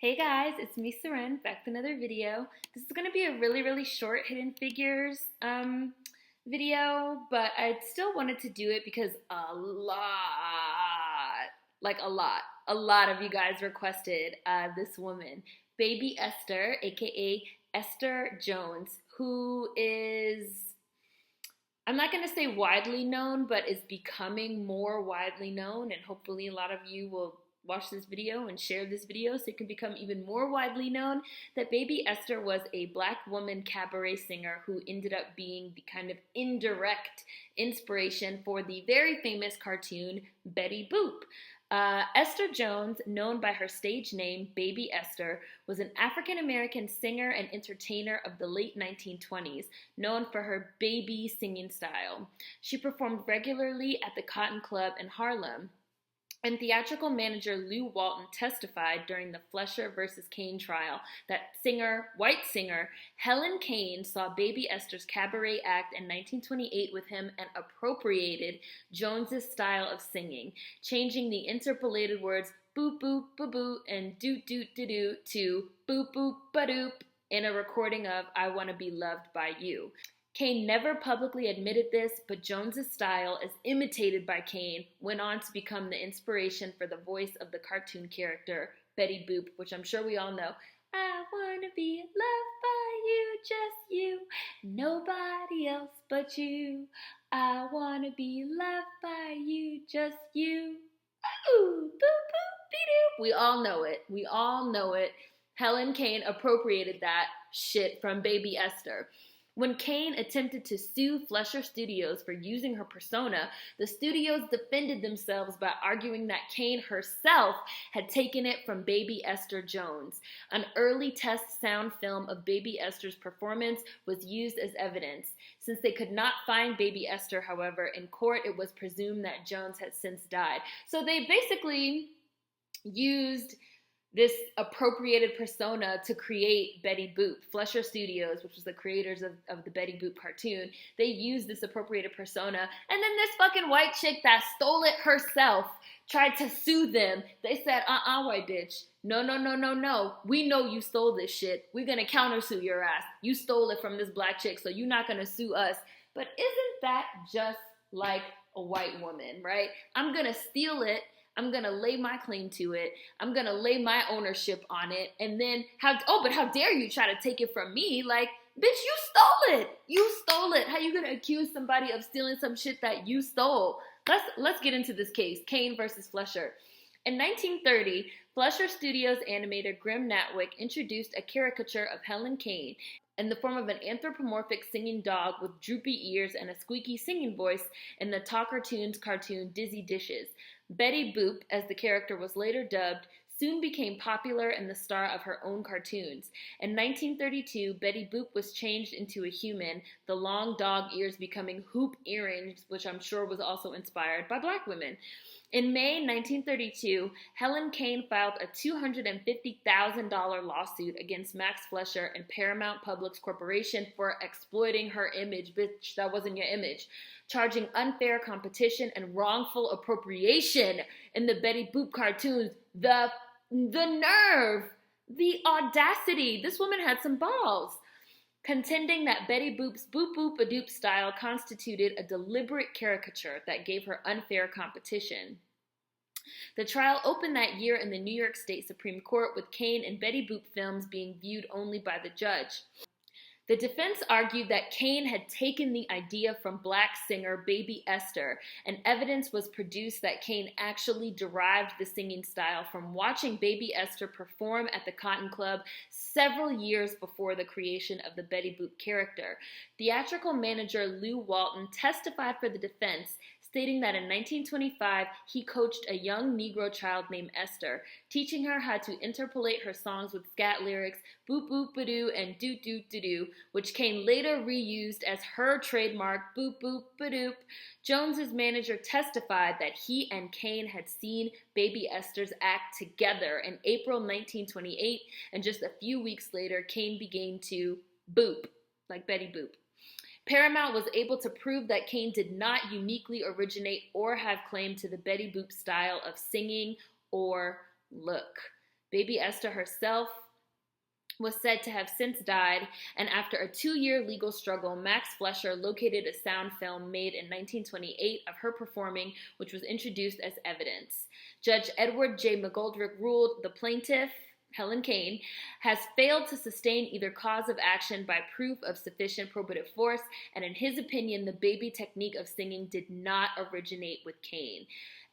Hey guys, it's me Seren, back with another video. This is going to be a really short Hidden Figures video, but I still wanted to do it because a lot of you guys requested this woman, Baby Esther, aka Esther Jones, who is, I'm not going to say widely known, but is becoming more widely known, and hopefully a lot of you will watch this video and share this video so it can become even more widely known, that Baby Esther was a black woman cabaret singer who ended up being the kind of indirect inspiration for the very famous cartoon Betty Boop. Esther Jones, known by her stage name Baby Esther, was an African-American singer and entertainer of the late 1920s, known for her baby singing style. She performed regularly at the Cotton Club in Harlem, and theatrical manager Lou Walton testified during the Fleischer versus Kane trial that white singer Helen Kane saw Baby Esther's cabaret act in 1928 with him and appropriated Jones's style of singing, changing the interpolated words boop-boop-a-doop and doot-doot-a-doo to boop-boop-a-doop in a recording of I Wanna Be Loved by You. Kane never publicly admitted this, but Jones's style, as imitated by Kane, went on to become the inspiration for the voice of the cartoon character Betty Boop, which I'm sure we all know. I wanna be loved by you, just you, nobody else but you. I wanna be loved by you, just you. Ooh, boop, boop, be-doop. We all know it. We all know it. Helen Kane appropriated that shit from Baby Esther. When Kane attempted to sue Fleischer Studios for using her persona, the studios defended themselves by arguing that Kane herself had taken it from Baby Esther Jones. An early test sound film of Baby Esther's performance was used as evidence. Since they could not find Baby Esther, however, in court, it was presumed that Jones had since died. So they basically used this appropriated persona to create Betty Boop. Fleischer Studios, which was the creators of the Betty Boop cartoon, they used this appropriated persona, and then this fucking white chick that stole it herself tried to sue them. They said, white bitch, no, we know you stole this shit. We're gonna countersue your ass. You stole it from this black chick, so you're not gonna sue us. But isn't that just like a white woman, right? I'm gonna steal it, I'm gonna lay my claim to it. I'm gonna lay my ownership on it. And then but how dare you try to take it from me? Like, bitch, you stole it. You stole it. How you gonna accuse somebody of stealing some shit that you stole? Let's get into this case, Kane versus Fleischer. In 1930, Fleischer Studios animator Grim Natwick introduced a caricature of Helen Kane in the form of an anthropomorphic singing dog with droopy ears and a squeaky singing voice in the Talkertoons cartoon Dizzy Dishes. Betty Boop, as the character was later dubbed, soon became popular and the star of her own cartoons. In 1932, Betty Boop was changed into a human, the long dog ears becoming hoop earrings, which I'm sure was also inspired by black women. In May 1932, Helen Kane filed a $250,000 lawsuit against Max Fleischer and Paramount Publics Corporation for exploiting her image. Bitch, that wasn't your image. Charging unfair competition and wrongful appropriation in the Betty Boop cartoons. The nerve, the audacity. This woman had some balls. Contending that Betty Boop's boop-boop-a-doop style constituted a deliberate caricature that gave her unfair competition. The trial opened that year in the New York State Supreme Court, with Kane and Betty Boop films being viewed only by the judge. The defense argued that Kane had taken the idea from black singer Baby Esther, and evidence was produced that Kane actually derived the singing style from watching Baby Esther perform at the Cotton Club several years before the creation of the Betty Boop character. Theatrical manager Lou Walton testified for the defense, stating that in 1925, he coached a young Negro child named Esther, teaching her how to interpolate her songs with scat lyrics, boop-boop-a-doo and doot-doot-a-doo, which Kane later reused as her trademark boop-boop-a-doop. Jones's manager testified that he and Kane had seen Baby Esther's act together in April 1928, and just a few weeks later, Kane began to boop, like Betty Boop. Paramount was able to prove that Kane did not uniquely originate or have claim to the Betty Boop style of singing or look. Baby Esther herself was said to have since died, and after a 2-year legal struggle, Max Fleischer located a sound film made in 1928 of her performing, which was introduced as evidence. Judge Edward J. McGoldrick ruled the plaintiff, Helen Kane, has failed to sustain either cause of action by proof of sufficient probative force, and in his opinion, the baby technique of singing did not originate with Kane.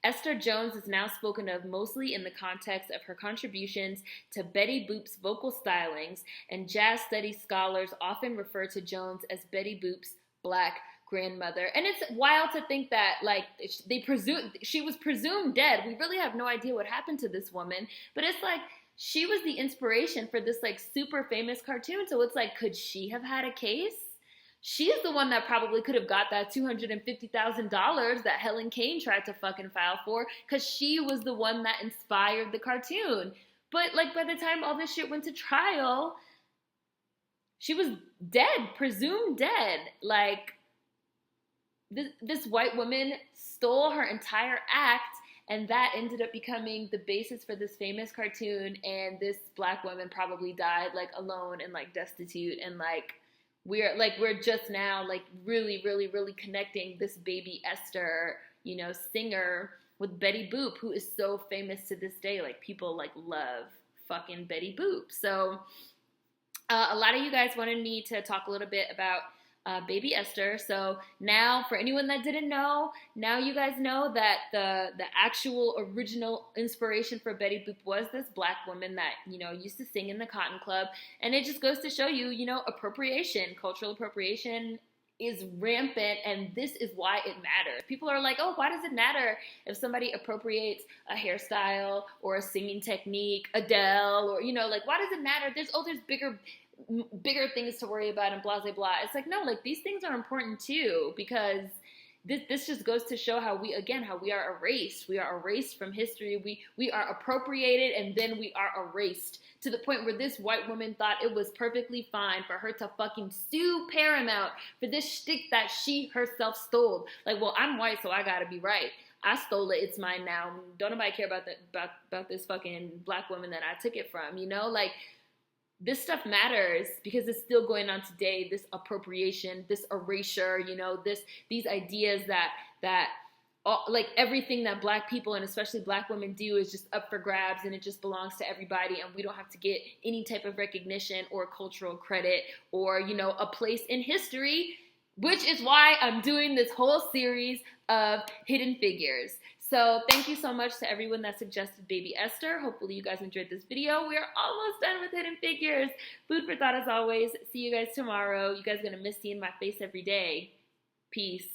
Esther Jones is now spoken of mostly in the context of her contributions to Betty Boop's vocal stylings, and jazz studies scholars often refer to Jones as Betty Boop's black grandmother. And it's wild to think that, like, she was presumed dead. We really have no idea what happened to this woman, but it's like she was the inspiration for this, like, super famous cartoon. So it's like, could she have had a case? She's the one that probably could have got that $250,000 that Helen Kane tried to fucking file for, because she was the one that inspired the cartoon. But, like, by the time all this shit went to trial, she was dead, presumed dead. Like, this white woman stole her entire act, and that ended up becoming the basis for this famous cartoon, and this black woman probably died, like, alone and, like, destitute, and, like, we're just now, like, really, really, really connecting this Baby Esther, you know, singer with Betty Boop, who is so famous to this day. Like, people, like, love fucking Betty Boop. So a lot of you guys wanted me to talk a little bit about Baby Esther. So now, for anyone that didn't know, now you guys know that the actual original inspiration for Betty Boop was this black woman that, you know, used to sing in the Cotton Club. And it just goes to show you, you know, appropriation, cultural appropriation is rampant, and this is why it matters. People are like, oh, why does it matter if somebody appropriates a hairstyle or a singing technique, Adele, or, you know, like, why does it matter? There's bigger things to worry about and blah, blah, blah. It's like, no, like, these things are important too, because this just goes to show how we are erased. We are erased from history. We are appropriated, and then we are erased to the point where this white woman thought it was perfectly fine for her to fucking sue Paramount for this shtick that she herself stole. Like, well, I'm white, so I gotta be right. I stole it. It's mine now. Don't nobody care about this fucking black woman that I took it from, you know? Like, this stuff matters because it's still going on today. This appropriation, this erasure, you know, these ideas that like, everything that black people and especially black women do is just up for grabs, and it just belongs to everybody, and we don't have to get any type of recognition or cultural credit or, you know, a place in history, which is why I'm doing this whole series of hidden figures. So thank you so much to everyone that suggested Baby Esther. Hopefully you guys enjoyed this video. We are almost done with Hidden Figures. Food for thought as always. See you guys tomorrow. You guys are going to miss seeing my face every day. Peace.